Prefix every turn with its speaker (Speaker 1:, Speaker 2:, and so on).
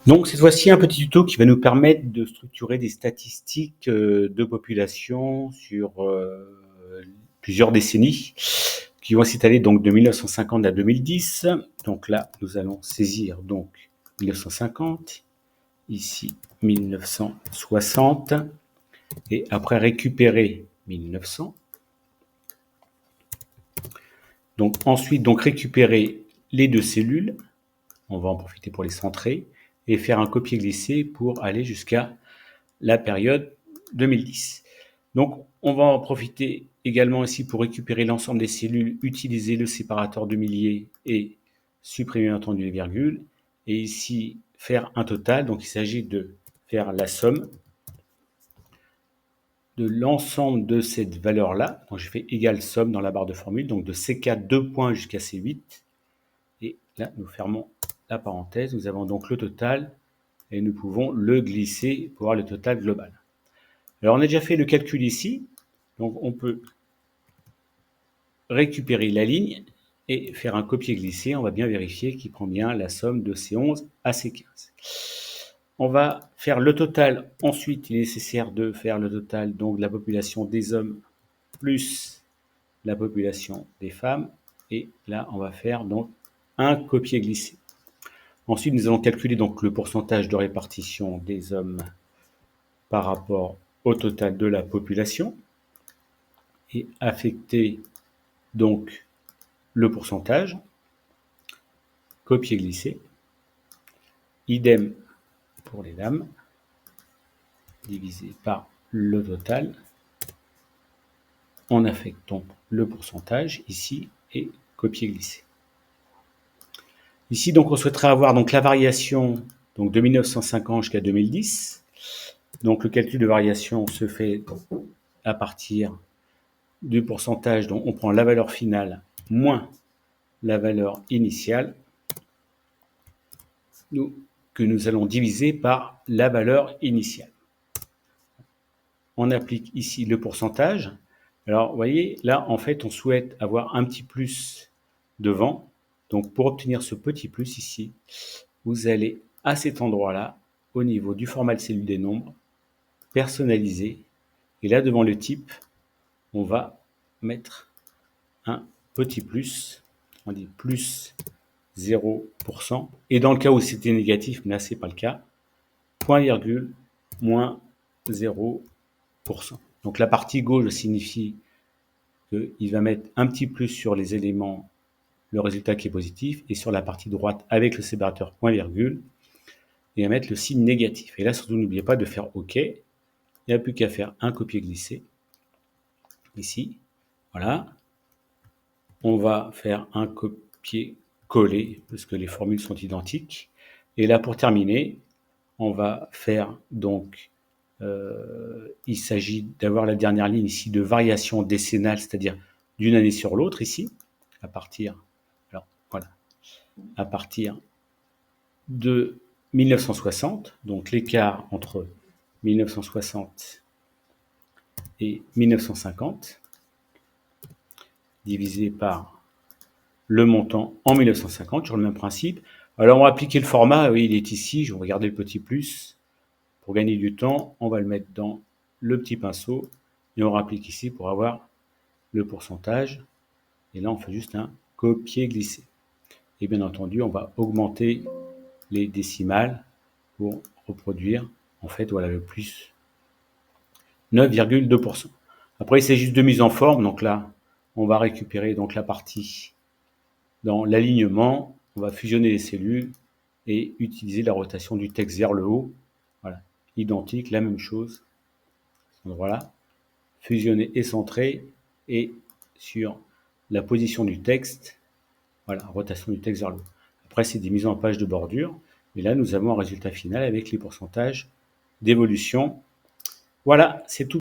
Speaker 1: Donc cette fois-ci, un petit tuto qui va nous permettre de structurer des statistiques de population sur plusieurs décennies qui vont s'étaler donc de 1950 à 2010. Donc là, nous allons saisir donc 1950, ici 1960, et après récupérer 1900. Donc ensuite, donc récupérer les deux cellules, on va en profiter pour les centrer, et faire un copier-glisser pour aller jusqu'à la période 2010. Donc, on va en profiter également ici pour récupérer l'ensemble des cellules, utiliser le séparateur de milliers et supprimer bien entendu les virgules. Et ici, faire un total. Donc, il s'agit de faire la somme de l'ensemble de cette valeur-là. Donc, je fais égal somme dans la barre de formule. Donc, de C4, 2 points jusqu'à C8. Et là, nous fermons la parenthèse. Nous avons donc le total et nous pouvons le glisser pour avoir le total global. Alors, on a déjà fait le calcul ici, donc on peut récupérer la ligne et faire un copier-glisser. On va bien vérifier qu'il prend bien la somme de C11 à C15. On va faire le total. Ensuite, il est nécessaire de faire le total donc de la population des hommes plus la population des femmes. Et là, on va faire donc un copier-glisser. Ensuite, nous allons calculer donc le pourcentage de répartition des hommes par rapport au total de la population et affecter donc le pourcentage, copier-glisser, idem pour les dames, divisé par le total, on affecte donc le pourcentage ici et copier-glisser. Ici donc on souhaiterait avoir donc la variation donc de 1950 jusqu'à 2010. Donc le calcul de variation se fait à partir du pourcentage dont on prend la valeur finale moins la valeur initiale que nous allons diviser par la valeur initiale. On applique ici le pourcentage. Alors, vous voyez, là, en fait, on souhaite avoir un petit plus devant. Donc, pour obtenir ce petit plus ici, vous allez à cet endroit-là, au niveau du format de cellule des nombres, personnaliser. Et là, devant le type, on va mettre un petit plus. On dit plus 0%. Et dans le cas où c'était négatif, mais là, ce n'est pas le cas, point virgule, moins 0%. Donc la partie gauche signifie qu'il va mettre un petit plus sur les éléments, le résultat qui est positif, et sur la partie droite, avec le séparateur point virgule, il va mettre le signe négatif. Et là, surtout, n'oubliez pas de faire OK. Il n'y a plus qu'à faire un copier-glisser. Ici, voilà. On va faire un copier-coller, parce que les formules sont identiques. Et là, pour terminer, on va faire donc, il s'agit d'avoir la dernière ligne ici de variation décennale, c'est-à-dire d'une année sur l'autre ici, à partir, alors voilà, à partir de 1960, donc l'écart entre 1960 et 1950, divisé par le montant en 1950, sur le même principe. Alors on va appliquer le format, oui, il est ici, je vais regarder le petit plus. Pour gagner du temps, on va le mettre dans le petit pinceau et on rapplique ici pour avoir le pourcentage. Et là, on fait juste un copier-glisser. Et bien entendu, on va augmenter les décimales pour reproduire, en fait, voilà le plus 9,2%. Après, c'est juste de mise en forme. Donc là, on va récupérer donc la partie dans l'alignement. On va fusionner les cellules et utiliser la rotation du texte vers le haut. Voilà, identique, la même chose. Voilà, fusionner et centrer, et sur la position du texte, voilà, rotation du texte vers le haut. Après, c'est des mises en page de bordure, et là, nous avons un résultat final avec les pourcentages d'évolution. Voilà, c'est tout.